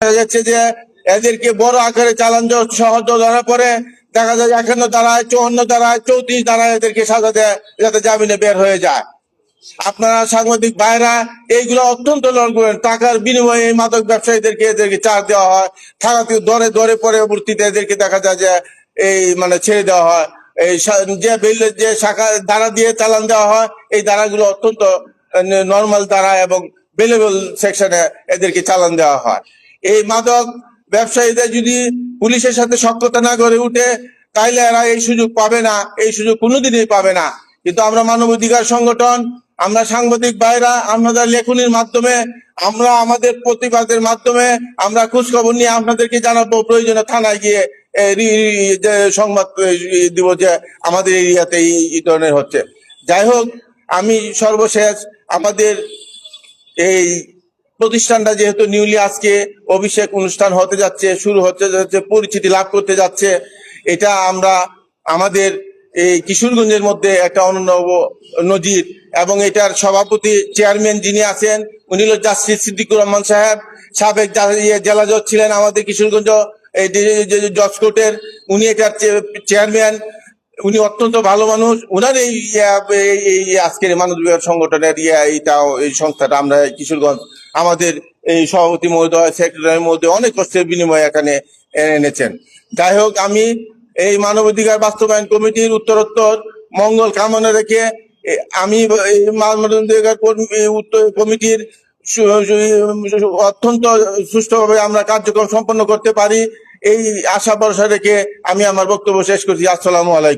দেখা যাচ্ছে যে এদেরকে বড় আকারে চালান সহজ ধরা পড়ে, দেখা যায় 51 ধারায়, 54 ধারায়, 34 ধারায় এদেরকে সাজা দেয় যাতে জামিনে বের হয়ে যায়। আপনারা সাংবাদিক ভাইরা এইগুলো অত্যন্ত লড়বেন। টাকার বিনিময়ে এই মাদক ব্যবসায়ীদেরকে এদেরকে চার দেওয়া হয়, থানাতে ধরে ধরে পরবর্তীতে এদেরকে দেখা যায় যে এই ছেড়ে দেওয়া হয়। এই যে বিল যে শাখা ধারা দিয়ে চালান দেওয়া হয়, এই ধারাগুলো অত্যন্ত নর্মাল ধারা এবং বেলেবল সেকশনে এদেরকে চালান দেওয়া হয়। এই মাদক ব্যবসায়ীদের যদি পুলিশের সাথে সক্ষতা না গড়ে উঠে, তাইলে এরা এই সুযোগ পাবে না, এই সুযোগ কোনোদিনই পাবে না। কিন্তু আমরা মানবাধিকার সংগঠন, আমরা সাংবাদিক ভাইরা, আপনাদের লেখনির মাধ্যমে, আমরা আমাদের প্রতিবাদের মাধ্যমে আমরা খোঁজখবর নিয়ে আপনাদেরকে জানাবো, প্রয়োজনে থানায় গিয়ে সংবাদ দিব যে আমাদের এরিয়াতে এই ধরনের হচ্ছে। যাই হোক, আমি সর্বশেষ আমাদের এই প্রতিষ্ঠানটা যেহেতু নিউলি আজকে অভিষেক অনুষ্ঠান হতে যাচ্ছে, শুরু হতে যাচ্ছে, পরিচিতি লাভ করতে যাচ্ছে, এটা আমরা আমাদের এই কিশোরগঞ্জের মধ্যে একটা অনন্য নজির। এবং এটার সভাপতি চেয়ারম্যান যিনি আছেন উনি হল জাস্টিস সিদ্দিকুর রহমান সাহেব, সাবেক জেলা জজ ছিলেন আমাদের কিশোরগঞ্জ এই জজ কোর্টের, উনি এটার চেয়ারম্যান। উনি অত্যন্ত ভালো মানুষ। উনার এই আজকের মানবাধিকার সংগঠনের এই সংস্থাটা আমরা কিশোরগঞ্জ আমাদের এই সভাপতি মহোদয়, সেক্রেটারি মহোদয় অনেক কষ্টের বিনিময়ে এখানে এনেছেন। যাই হোক, আমি এই মানবাধিকার বাস্তবায়ন কমিটির উত্তরোত্তর মঙ্গল কামনা রেখে আমি এই মানবাধিকার কমিটির অত্যন্ত সুষ্ঠুভাবে আমরা কার্যক্রম সম্পন্ন করতে পারি এই আশা ভরসা রেখে আমি আমার বক্তব্য শেষ করছি। আসসালামু আলাইকুম।